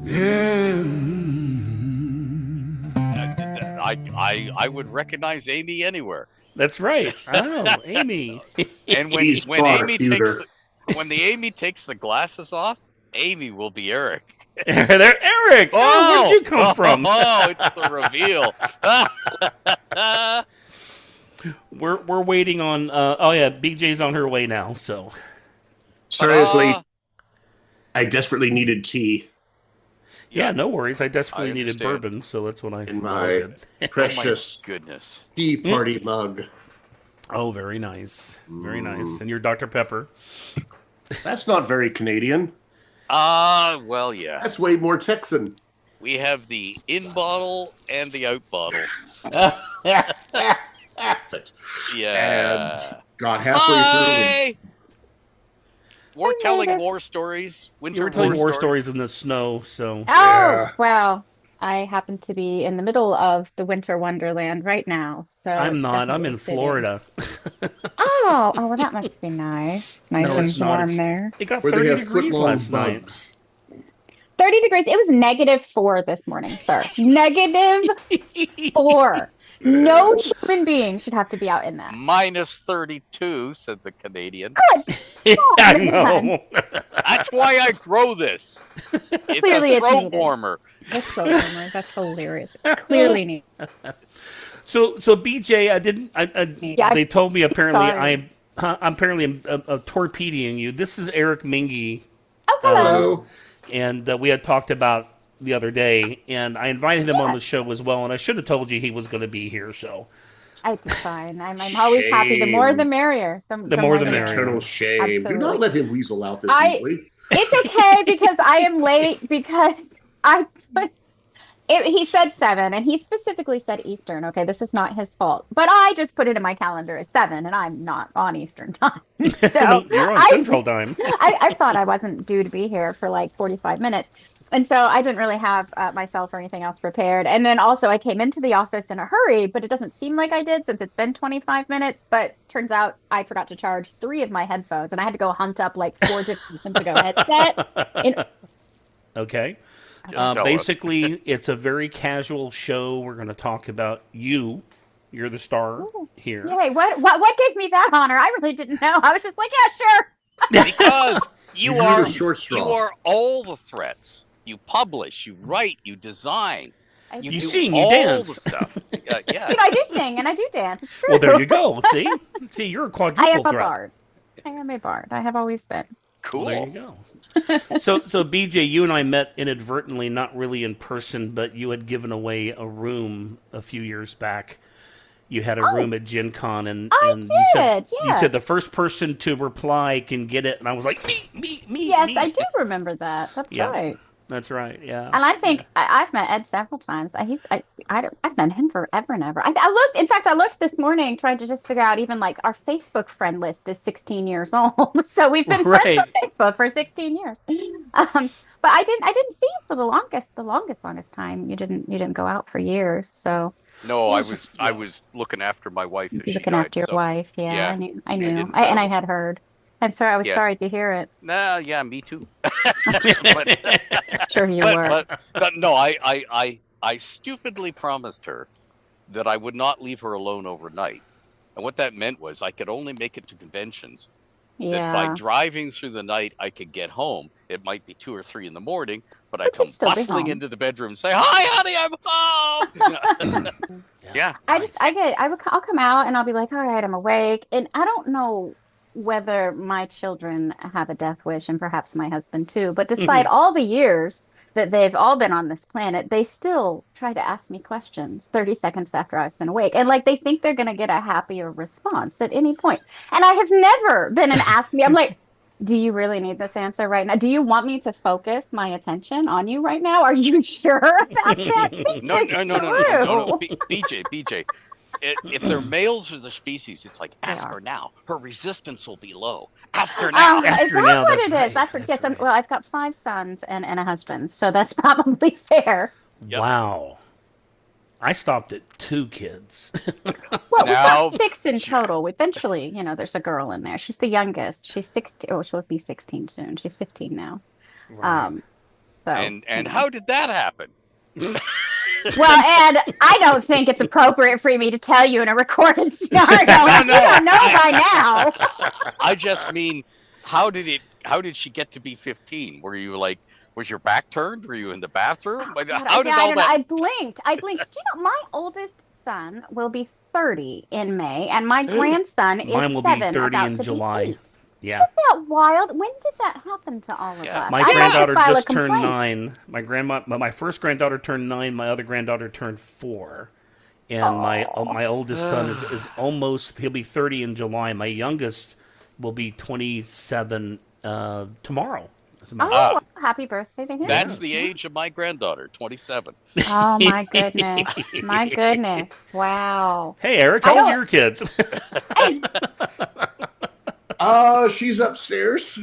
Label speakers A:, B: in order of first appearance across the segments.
A: Yeah.
B: I would recognize Amy anywhere.
C: That's right. Oh, Amy.
B: And
A: He's
B: when
A: far
B: Amy takes
A: cuter.
B: when the Amy takes the glasses off, Amy will be Eric.
C: There, Eric. Oh, where'd you come from?
B: It's the reveal.
C: We're waiting on. Oh yeah, BJ's on her way now. So
A: Seriously, I desperately needed tea
C: yeah, no worries. I desperately
B: I
C: needed
B: understand.
C: bourbon, so that's what I
A: in my
C: did.
A: precious
B: Goodness.
A: tea party mug.
C: Oh, very nice, very nice. And your Dr Pepper.
A: That's not very Canadian.
B: Well, yeah.
A: That's way more Texan.
B: We have the in bottle and the out bottle. Yeah.
A: And got halfway through.
B: Hi. We're telling war stories.
C: You were telling war stories in the snow, so.
A: Yeah.
D: Well, I happen to be in the middle of the winter wonderland right now. So
C: I'm not. I'm in Florida.
D: Oh, well, that must be nice. It's nice
C: No,
D: and
C: it's not.
D: warm there.
C: It got
A: Where
C: 30
A: they have
C: degrees
A: foot-long
C: last night.
A: bugs.
D: 30 degrees. It was -4 this morning, sir. -4. No human being should have to be out in that.
B: Minus 32, said the Canadian.
C: I know.
B: That's why I grow this. It's
D: Clearly
B: a
D: it's
B: throat
D: needed.
B: warmer.
D: That's so warmer. That's hilarious. Clearly neat.
C: So BJ,
D: Yeah,
C: they told me apparently
D: sorry.
C: I'm torpedoing you. This is Eric Mingy,
D: Oh, hello.
A: Hello.
C: and we had talked about the other day, and I invited him on
D: Yeah.
C: the show as well, and I should have told you he was going to be here. So
D: It's fine. I'm always happy. The more the merrier.
C: The more the merrier.
A: Eternal shame. Do
D: Absolutely.
A: not let him weasel out this
D: I-
A: easily.
D: It's okay because I am late because he said 7 and he specifically said Eastern. Okay, this is not his fault. But I just put it in my calendar at 7 and I'm not on Eastern time. So
C: no, you're on Central Time.
D: I thought I wasn't due to be here for like 45 minutes. And so I didn't really have myself or anything else prepared. And then also I came into the office in a hurry, but it doesn't seem like I did since it's been 25 minutes. But turns out I forgot to charge 3 of my headphones and I had to go hunt up like 4 different Simple headset.
C: Okay.
B: Just
C: Basically, it's a very casual show. We're going to talk about you. You're the star here.
D: Yay, what gave me that honor? I really didn't know. I was just like, yeah, sure.
B: Because you
A: You
B: are
A: need a short straw.
B: you are all the threats. You publish, you write, you design.
C: You
B: do
C: sing, you
B: all
C: dance.
B: the stuff. Yeah.
D: I do sing and I do dance. It's true.
C: Well, there you go. See, you're a
D: I
C: quadruple
D: am a
C: threat.
D: bard. I am a bard. I have always been.
B: Cool.
C: Well, there you go. So BJ, you and I met inadvertently, not really in person, but you had given away a room a few years back. You had a room at Gen Con, and you said the first person to reply can get it, and I was like, me.
D: Yes, I do remember that. That's
C: Yeah.
D: right.
C: That's right. Yeah.
D: And I think I've met Ed several times. I've known him forever and ever. I looked this morning trying to just figure out even like our Facebook friend list is 16 years old. So we've been friends on Facebook for 16 years. But I didn't see you for the longest time. You didn't go out for years. So
B: No, I was looking after my wife as she
D: looking
B: died,
D: after your
B: so-
D: wife. Yeah,
B: yeah.
D: I knew.
B: didn't
D: And I
B: travel.
D: had heard. I'm sorry. I was
B: Yeah.
D: sorry to hear it.
B: Nah, yeah, me too. but,
D: Sure you were.
B: but no, I stupidly promised her that I would not leave her alone overnight. And what that meant was I could only make it to conventions. That by
D: Yeah.
B: driving through the night, I could get home. It might be 2 or 3 in the morning, but I
D: But
B: come
D: you'd still be
B: bustling
D: home.
B: into the bedroom and say, "Hi, honey, I'm home." Yeah.
D: I'll come out and I'll be like, all right, I'm awake. And I don't know whether my children have a death wish and perhaps my husband too, but despite all the years that they've all been on this planet, they still try to ask me questions 30 seconds after I've been awake. And like they think they're going to get a happier response at any point. And I have never been an ask me. I'm like, do you really need this answer right now? Do you want me to focus my attention on you right now? Are you sure about that? Think
B: No,
D: this
B: no.
D: through.
B: BJ. If they're males of the species, it's like, ask
D: are.
B: her now. Her resistance will be low. Ask her now.
C: Ask
D: Is
C: her
D: that
C: now,
D: what
C: that's
D: it is?
C: right,
D: That's
C: that's
D: yes.
C: right.
D: Well, I've got 5 sons and a husband, so that's probably fair.
B: Yep.
C: Wow. I stopped at 2 kids.
D: Well,
B: Now-
D: we've got 6 in total. Eventually, there's a girl in there. She's the youngest. She's 16. Oh, she'll be 16 soon. She's 15 now.
C: Right.
D: So,
B: And how did that happen?
D: Well, Ed, I don't think it's appropriate for me to tell you in a recorded scenario.
B: No,
D: You don't know by now.
B: I just mean, how did she get to be 15? Were you like, was your back turned? Were you in the bathroom?
D: God,
B: How did all that?
D: I blinked. Do you know my oldest son will be 30 in May, and my grandson is
C: Mine will
D: 7,
C: be 30
D: about
C: in
D: to
C: July.
D: be 8.
C: Yeah.
D: Isn't that wild? When did that happen to all of us?
C: My
D: I'd like to
C: granddaughter
D: file a
C: just turned
D: complaint.
C: 9. My first granddaughter turned 9. My other granddaughter turned 4. And my oldest son is almost, he'll be 30 in July. My youngest will be 27 tomorrow. As a matter of
D: Oh,
C: fact.
D: happy birthday to him.
B: That's the age of my granddaughter, 27.
D: Oh my goodness. My goodness. Wow.
C: Hey, Eric,
D: I
C: how old are
D: don't-
C: your kids?
A: She's upstairs.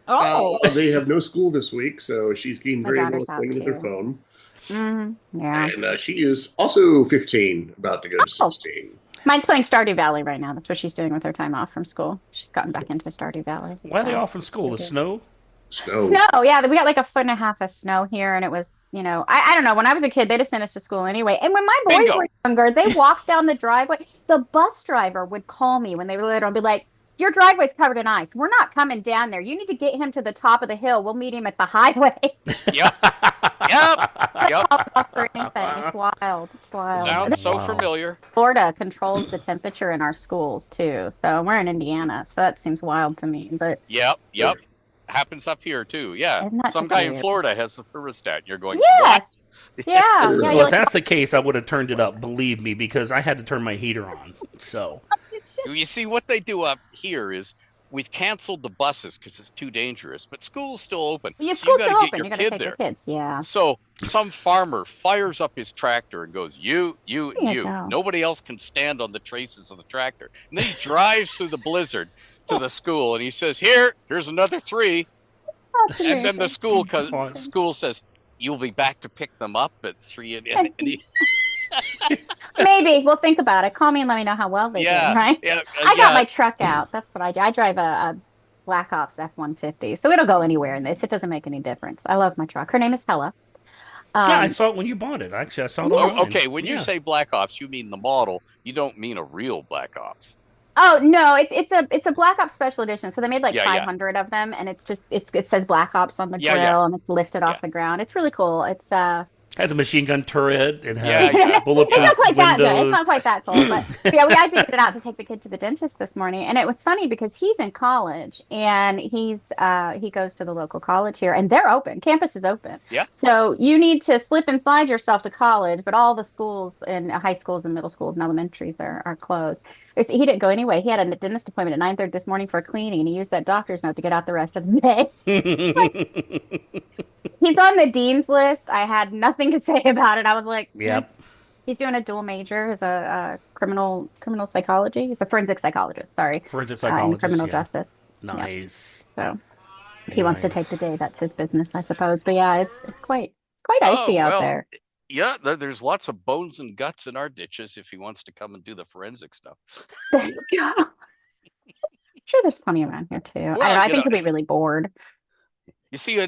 D: Oh.
A: They have no school this week, so she's getting
D: My
A: very well
D: daughter's out
A: acquainted with her
D: too.
A: phone.
D: Yeah.
A: And she is also 15, about to go to 16.
D: Mine's playing Stardew Valley right now. That's what she's doing with her time off from school. She's gotten back into Stardew Valley.
C: Why are they
D: So.
C: off from school? The snow?
A: Snow.
D: Snow, yeah, we got like a foot and a half of snow here, and it was, I don't know. When I was a kid, they just sent us to school anyway. And when my boys
B: Bingo.
D: were younger, they walked down the driveway. The bus driver would call me when they were little and be like, "Your driveway's covered in ice. We're not coming down there. You need to get him to the top of the hill. We'll meet him at the highway."
B: Yep. Yep.
D: Off for anything. It's wild. It's wild.
B: Sounds so
C: Wow.
B: familiar.
D: Florida controls the temperature in our schools too. So we're in Indiana, so that seems wild to me. But
B: Yep. Happens up here too. Yeah.
D: Isn't that
B: Some
D: just
B: guy in
D: weird?
B: Florida has the thermostat. You're going,
D: yes,
B: what?
D: yeah.
A: Well,
D: You're
C: Well, if
D: like,
C: that's the case, I would have turned it up, believe me, because I had to turn my heater on. So,
B: You see, what they do up here is we've canceled the buses because it's too dangerous, but school's still open.
D: Your
B: So you
D: school's
B: gotta
D: still
B: get
D: open.
B: your
D: You're gonna
B: kid
D: take
B: there.
D: your kids. Yeah.
B: So some farmer fires up his tractor and goes, you,
D: There you go.
B: Nobody else can stand on the traces of the tractor. And then he drives through the blizzard to the school and he says, here's another 3.
D: That's
B: And then the
D: amazing.
B: school says, you'll be back to pick them up at 3. And he,
D: Maybe we'll think about it. Call me and let me know how well they did. Right? I got my truck out. That's what I do. I drive a Black Ops F-150, so it'll go anywhere in this. It doesn't make any difference. I love my truck. Her name is Hella.
C: yeah, I saw it when you bought it. Actually, I saw it online.
B: okay, when you
C: Yeah.
B: say Black Ops, you mean the model. You don't mean a real Black Ops.
D: Oh no, it's a Black Ops Special Edition. So they made like
B: Yeah, yeah.
D: 500 of them, and it's just it says Black Ops on the
B: Yeah,
D: grill,
B: yeah.
D: and it's lifted off the ground. It's really cool. It's
C: Has a machine gun turret. It has
B: Yeah.
C: bulletproof
D: It's not quite that good. It's
C: windows.
D: not quite that cool, but yeah, I did get it out to take the kid to the dentist this morning, and it was funny because he's in college and he goes to the local college here, and they're open. Campus is open.
B: Yeah.
D: So you need to slip and slide yourself to college, but all the schools and high schools and middle schools and elementaries are closed. He didn't go anyway. He had a dentist appointment at 9:30 this morning for a cleaning, and he used that doctor's note to get out the rest of the day. He's on the dean's list. I had nothing to say about it. I was like,
C: Yep.
D: He's doing a dual major as a criminal psychology. He's a forensic psychologist. Sorry,
C: Forensic
D: in
C: psychologist.
D: criminal
C: yeah.
D: justice.
C: Nice.
D: So if he wants to take the day, that's his business, I suppose. But yeah, it's quite icy out
B: well,
D: there.
B: Yeah, there's lots of bones and guts in our ditches if he wants to come and do the forensic stuff.
D: There you go. I'm sure there's plenty around here too. I don't know. I think he'll be really bored.
B: You see,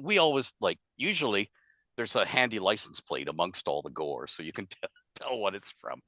B: we always usually there's a handy license plate amongst all the gore, so you can tell what it's from.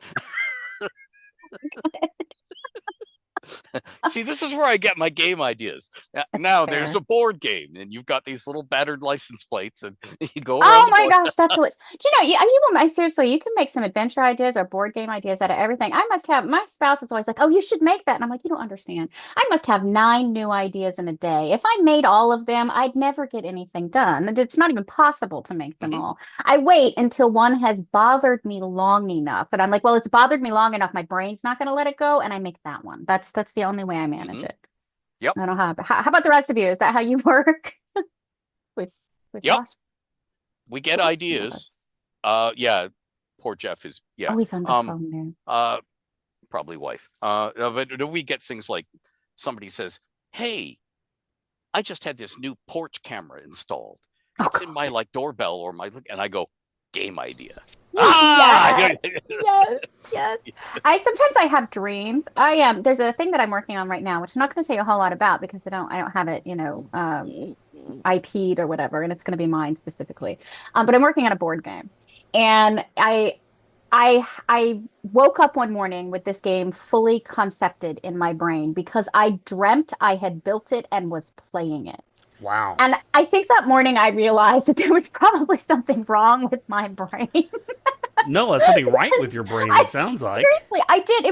B: See, this is where I get my game ideas. Now
D: fair.
B: there's a board game, and you've got these little battered license plates, and you go around.
D: Oh my gosh, that's what. Do you know? Seriously, you can make some adventure ideas or board game ideas out of everything. I must have. My spouse is always like, "Oh, you should make that," and I'm like, "You don't understand. I must have 9 new ideas in a day. If I made all of them, I'd never get anything done. And it's not even possible to make them all. I wait until one has bothered me long enough, and I'm like, well, it's bothered me long enough. My brain's not going to let it go, and I make that one. That's the only way I manage it.
B: Yep.
D: I don't have. How about the rest of you? Is that how you work? with
B: Yep.
D: Josh?
B: We get ideas. Yeah. Poor Jeff is
D: Oh, he's on the phone there.
B: Probably wife. But we get things like somebody says, "Hey, I just had this new porch camera installed. It's in my doorbell or my," and I go, "Game idea."
D: Yes, yes. Sometimes I have dreams. There's a thing that I'm working on right now, which I'm not going to say a whole lot about because I don't have it, IP'd or whatever, and it's going to be mine specifically. But I'm working on a board game, and I woke up one morning with this game fully concepted in my brain because I dreamt I had built it and was playing it.
C: Wow.
D: And I think that morning I realized that there was probably something wrong with my brain.
C: No, that's something right with your brain, it sounds like.
D: Seriously, I did.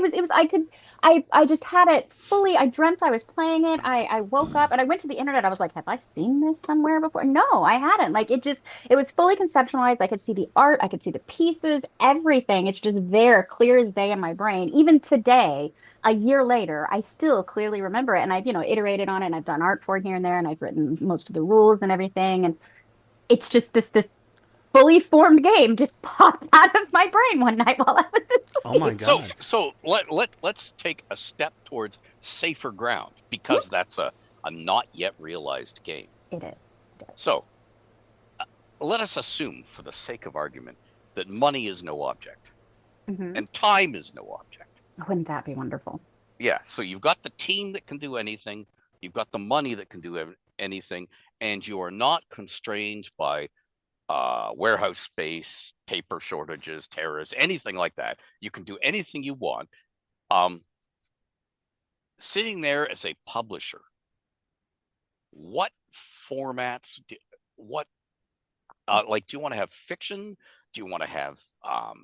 D: I just had it fully. I dreamt I was playing it. I woke up and I went to the internet. I was like, have I seen this somewhere before? No, I hadn't. Like it was fully conceptualized. I could see the art, I could see the pieces, everything. It's just there, clear as day in my brain. Even today, a year later, I still clearly remember it. And I've, iterated on it and I've done art for it here and there and I've written most of the rules and everything. And it's just this fully formed game just popped out of my brain one night while I was asleep.
C: Oh my God.
B: So let's take a step towards safer ground, because that's a not yet realized game.
D: It is.
B: So let us assume, for the sake of argument, that money is no object and time is no object.
D: Wouldn't that be wonderful?
B: Yeah. So you've got the team that can do anything, you've got the money that can do anything, and you are not constrained by warehouse space, paper shortages, tariffs, anything like that. You can do anything you want. Sitting there as a publisher, what formats, do you want to have fiction? Do you want to have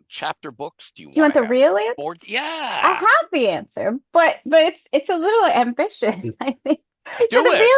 B: chapter books? Do you
D: want the
B: have
D: real answer?
B: board? Yeah.
D: I have the answer, but it's a little ambitious, I think.
B: Do it.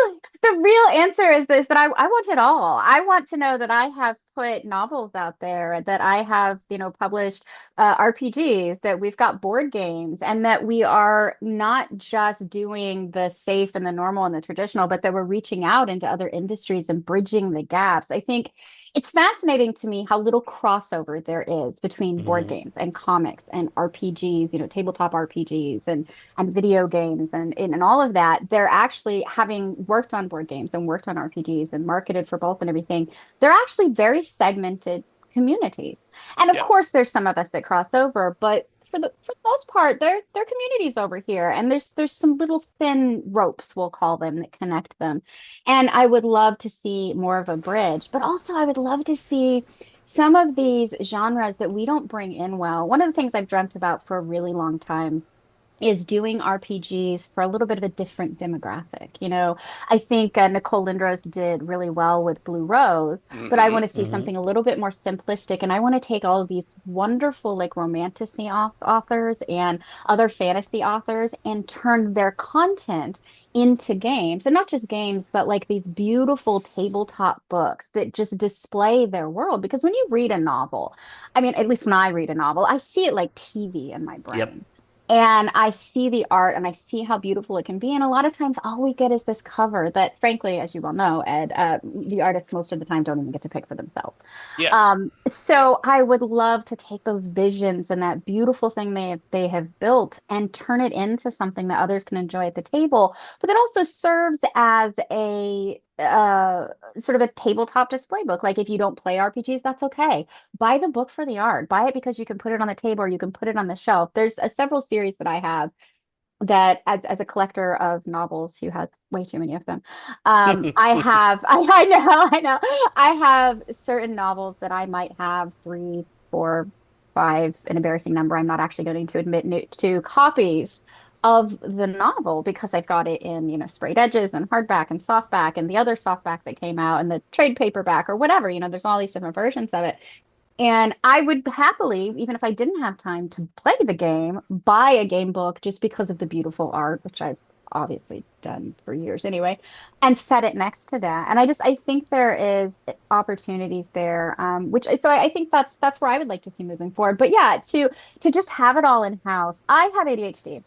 D: The real answer is this, that I want it all. I want to know that I have put novels out there, that I have, published RPGs, that we've got board games, and that we are not just doing the safe and the normal and the traditional, but that we're reaching out into other industries and bridging the gaps. I think it's fascinating to me how little crossover there is between board games and comics and RPGs, tabletop RPGs and video games and all of that. They're actually, having worked on board games and worked on RPGs and marketed for both and everything, they're actually very segmented communities. And of course, there's some of us that cross over, but for the most part, they're communities over here, and there's some little thin ropes, we'll call them, that connect them. And I would love to see more of a bridge, but also I would love to see some of these genres that we don't bring in well. One of the things I've dreamt about for a really long time is doing RPGs for a little bit of a different demographic. I think Nicole Lindros did really well with Blue Rose, but I want to see something a little bit more simplistic. And I want to take all of these wonderful, like, romantasy authors and other fantasy authors and turn their content into games, and not just games, but like these beautiful tabletop books that just display their world. Because when you read a novel, I mean, at least when I read a novel, I see it like TV in my brain.
C: Yep.
D: And I see the art and I see how beautiful it can be. And a lot of times all we get is this cover that, frankly, as you well know, Ed, the artists most of the time don't even get to pick for themselves.
B: Yes.
D: So I would love to take those visions and that beautiful thing they have built and turn it into something that others can enjoy at the table, but that also serves as a sort of a tabletop display book. Like, if you don't play RPGs, that's okay. Buy the book for the art. Buy it because you can put it on the table or you can put it on the shelf. There's several series that I have that, as a collector of novels who has way too many of them, I know I have certain novels that I might have 3, 4, 5, an embarrassing number I'm not actually going to admit to, copies of the novel, because I've got it in, sprayed edges and hardback and softback and the other softback that came out and the trade paperback or whatever. There's all these different versions of it. And I would happily, even if I didn't have time to play the game, buy a game book just because of the beautiful art, which I've obviously done for years anyway, and set it next to that. And I think there is opportunities there, so I think that's where I would like to see moving forward. But yeah, to just have it all in house. I have ADHD.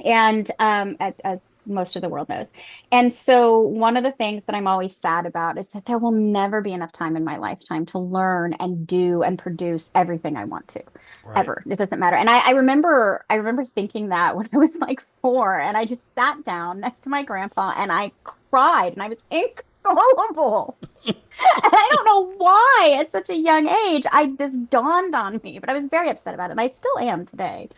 D: And as most of the world knows. And so one of the things that I'm always sad about is that there will never be enough time in my lifetime to learn and do and produce everything I want to, ever. It doesn't matter. And I remember thinking that when I was like 4, and I just sat down next to my grandpa and I cried and I was inconsolable. And I don't know why. play at such a young age. I just dawned on me, but I was very upset about it, and I still am today.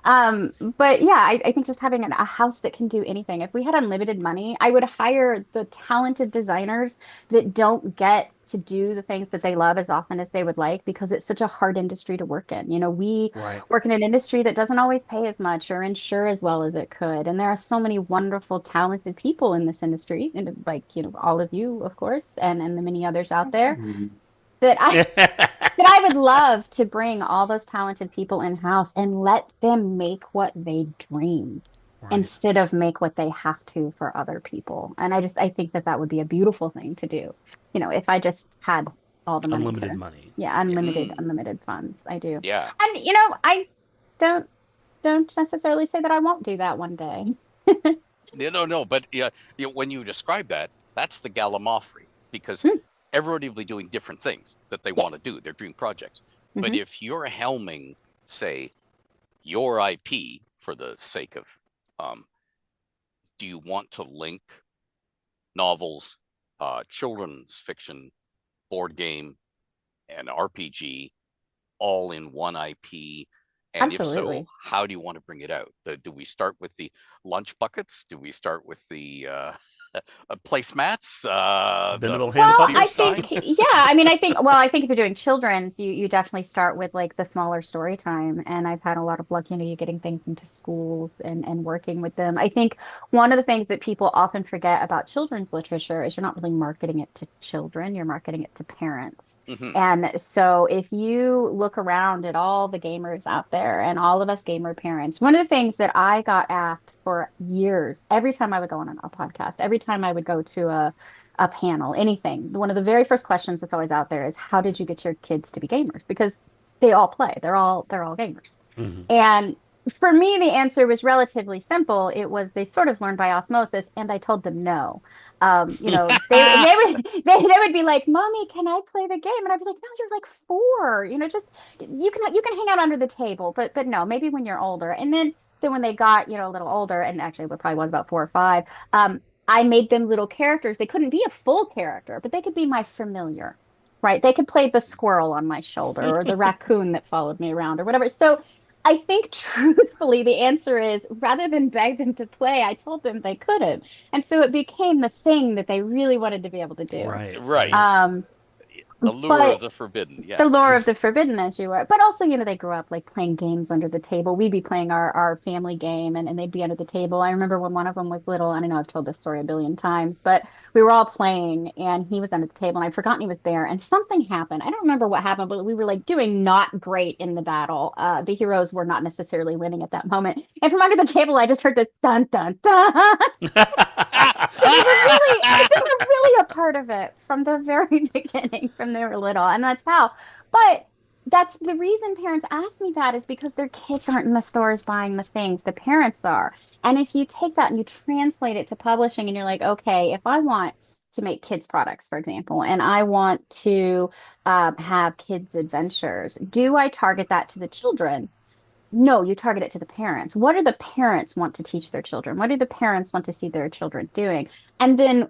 D: But yeah, I think just having a house that can do anything. If we had unlimited money, I would hire the talented designers that don't get to do the things that they love as often as they would like because it's such a hard industry to work in. We
C: Right.
D: work in an industry that doesn't always pay as much or insure as well as it could. And there are so many wonderful, talented people in this industry, and like, all of you, of course, and the many others out there that I would love to bring all those talented people in-house and let them make what they dream
C: Right.
D: instead of make what they have to for other people. And I think that would be a beautiful thing to do. If I just had all the money
C: Unlimited
D: to,
C: money.
D: yeah,
B: Mm,
D: unlimited funds. I do.
B: yeah.
D: And I don't don't necessarily say that I won't do that one day.
B: No. But yeah, when you describe that, that's the gallimaufry because
D: Mm,
B: everybody will be doing different things that they
D: yeah.
B: want to do, their dream projects. But
D: Hmm.
B: if you're helming, say, your IP for the sake of, um, do you want to link novels, children's fiction, board game, and RPG all in one IP? And if so,
D: Absolutely.
B: how do you want to bring it out? Do we start with the lunch buckets? Do we start with the placemats?
C: The
B: The
C: little
B: the
C: hand
D: Well,
B: beer
D: I
C: puppets.
D: think,
B: steins?
D: yeah, I think if you're doing children's, you definitely start with like the smaller story time. And I've had a lot of luck, you getting things into schools and working with them. I think one of the things that people often forget about children's literature is you're not really marketing it to children, you're marketing it to parents.
B: Hmm.
D: And so if you look around at all the gamers out there and all of us gamer parents, one of the things that I got asked for years, every time I would go on a podcast, every time I would go to a panel, anything. One of the very first questions that's always out there is how did you get your kids to be gamers? Because they all play. They're all gamers.
C: Hmm.
D: And for me, the answer was relatively simple. It was they sort of learned by osmosis, and I told them no. They would be like, "Mommy, can I play the game?" And I'd be like, "No, you're like 4. Just you can hang out under the table, but no, maybe when you're older." And then when they got a little older, and actually it probably was about 4 or 5, I made them little characters. They couldn't be a full character, but they could be my familiar, right? They could play the squirrel on my shoulder or the raccoon that followed me around or whatever. So I think truthfully, the answer is rather than beg them to play, I told them they couldn't. And so it became the thing that they really wanted to be able to do.
C: Right.
B: Right.
C: Right.
D: Um,
B: The lure of
D: but
B: the forbidden.
D: the
B: Yeah.
D: lore of the forbidden, as you were. But also, they grew up like playing games under the table. We'd be playing our family game and they'd be under the table. I remember when one of them was little, and I know I've told this story a billion times, but we were all playing and he was under the table and I'd forgotten he was there and something happened. I don't remember what happened, but we were like doing not great in the battle. The heroes were not necessarily winning at that moment. And from under the table, I just heard this dun dun dun. It was really a part of it from the very beginning, from they were little, and that's how. But that's the reason parents ask me that is because their kids aren't in the stores buying the things, the parents are. And if you take that and you translate it to publishing, and you're like, okay, if I want to make kids products, for example, and I want to have kids adventures, do I target that to the children? No, you target it to the parents. What do the parents want to teach their children? What do the parents want to see their children doing? And then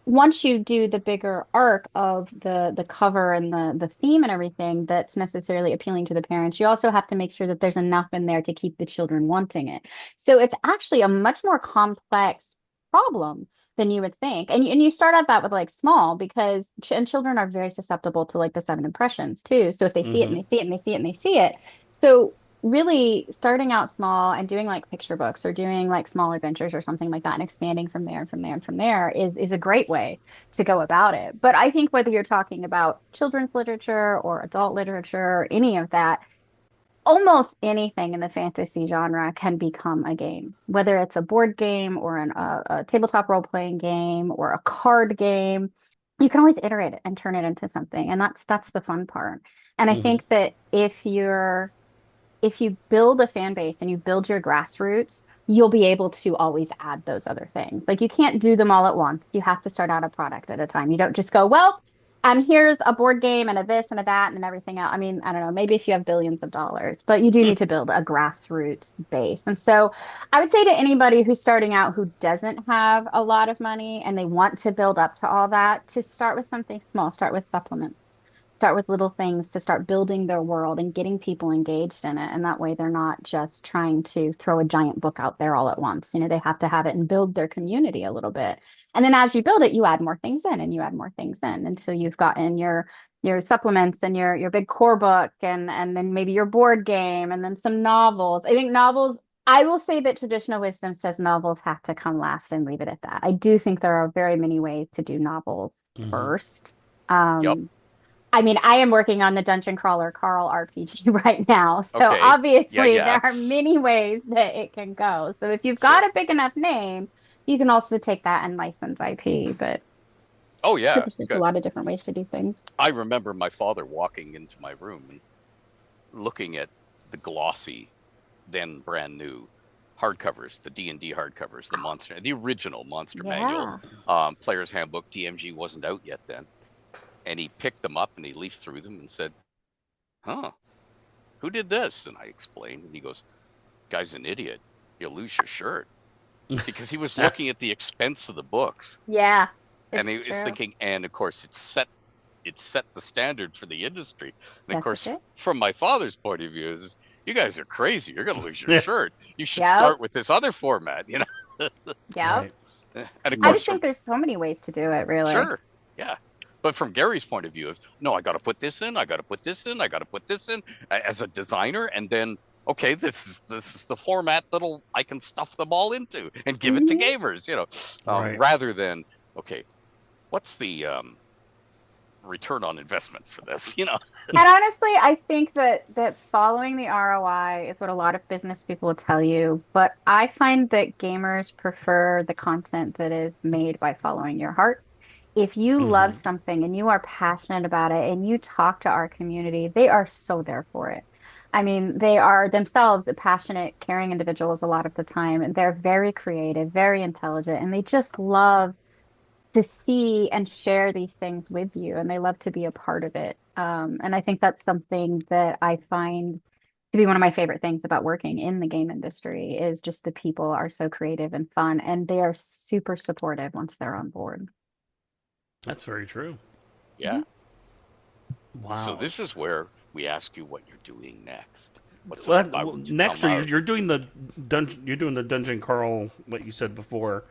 D: once you do the bigger arc of the cover and the theme and everything that's necessarily appealing to the parents, you also have to make sure that there's enough in there to keep the children wanting it. So it's actually a much more complex problem than you would think. And you start out that with like small because and children are very susceptible to like the 7 impressions too. So if they see it and
C: Hmm.
D: they see it and they see it and they see it. So really starting out small and doing like picture books or doing like small adventures or something like that and expanding from there and from there and from there is a great way to go about it. But I think whether you're talking about children's literature or adult literature or any of that, almost anything in the fantasy genre can become a game, whether it's a board game or a tabletop role-playing game or a card game. You can always iterate it and turn it into something, and that's the fun part. And I
C: Hmm.
D: think that if you build a fan base and you build your grassroots, you'll be able to always add those other things. Like you can't do them all at once. You have to start out a product at a time. You don't just go, well, and here's a board game and a this and a that and everything else. I mean, I don't know, maybe if you have billions of dollars, but you do need to build a grassroots base. And so I would say to anybody who's starting out who doesn't have a lot of money and they want to build up to all that, to start with something small, start with supplements. start with little things to start building their world and getting people engaged in it. And that way they're not just trying to throw a giant book out there all at once. You know, they have to have it and build their community a little bit. And then as you build it, you add more things in and you add more things in until you've gotten your supplements and your big core book and then maybe your board game and then some novels. I think novels, I will say that traditional wisdom says novels have to come last and leave it at that. I do think there are very many ways to do novels first.
B: Yep.
D: I mean, I am working on the Dungeon Crawler Carl RPG right now. So
B: Okay.
D: obviously
B: Yeah.
D: there are many ways that it can go. So if you've got a big enough name, you can also take that and license IP. But
B: Oh yeah,
D: there's a lot of different ways to do things.
B: I remember my father walking into my room and looking at the glossy, then brand new hardcovers, the D&D hardcovers, the original Monster Manual, Player's Handbook. DMG wasn't out yet then. And he picked them up and he leafed through them and said, "Huh, who did this?" And I explained, and he goes, "Guy's an idiot. You'll lose your shirt." Because he was looking at the expense of the books.
D: Yeah.
B: And he was thinking, and of course it set the standard for the industry. And of course, from my father's point of view, is you guys are crazy. You're going to lose your shirt. You should start with this other format, you know?
D: Yeah.
B: Right. And of course,
D: I just think there's so many ways to do it, really.
B: Sure. Yeah. But from Gary's point of view, no, I got to put this in. I got to put this in. I got to put this in as a designer, and then okay, this is the format I can stuff them all into and give it to gamers, you know, rather than okay, what's the return on investment for this, you know?
D: And honestly, I think that following the ROI is what a lot of business people will tell you, but I find that gamers prefer the content that is made by following your heart. If you love something and you are passionate about it and you talk to our community, they are so there for it. I mean, they are themselves passionate, caring individuals a lot of the time, and they're very creative, very intelligent, and they just love to see and share these things with you, and they love to be a part of it. And I think that's something that I find to be one of my favorite things about working in the game industry is just the people are so creative and fun, and they are super supportive once they're on board.
C: That's very true.
B: Yeah.
C: Wow.
B: So this is where we ask you what you're doing next.
C: Next, you're doing the Dungeon Carl, what you said before,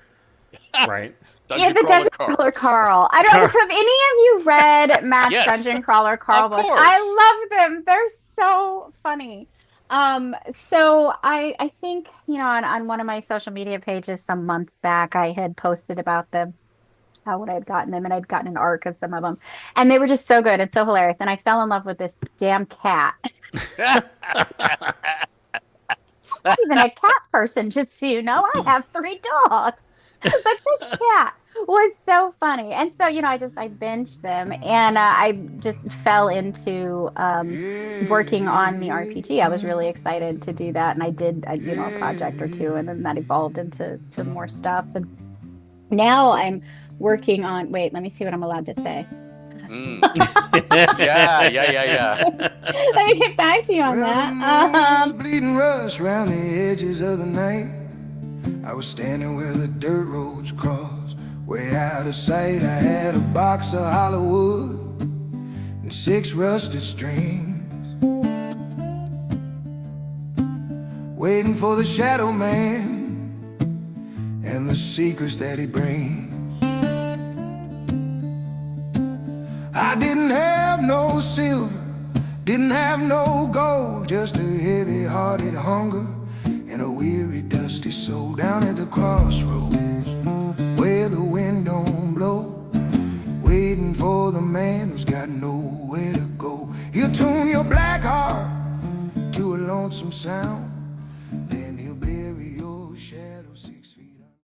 C: right?
D: Dungeon Crawler Carl. I don't know. So have any of you read Matt's Dungeon Crawler Carl books? I love them. They're so funny. So I think, you know, on one of my social media pages some months back, I had posted about them. What I had gotten them, and I'd gotten an arc of some of them, and they were just so good and so hilarious. And I fell in love with this damn cat. I'm even a cat person, just so you know. I have 3 dogs, but this cat was so funny. And so, you know, I binged them, and I just fell into working on the RPG. I was really excited to do that, and I did, you know, a project or two, and then that evolved into more stuff. And now I'm working on, wait, let me see what I'm allowed to say.
B: Yeah.
D: Let me get back to you on that.
E: Bleeding rust around the edges of the night. I was standing where the dirt roads cross, way out of sight. I had a box of Hollywood and 6 rusted strings, waiting for the shadow man and the secrets that he brings. I didn't have no silver, didn't have no gold, just a heavy-hearted hunger and a weary, dusty soul down at the crossroads where the wind don't blow, waiting for the man who's got nowhere to go. He'll tune your black heart to a lonesome sound,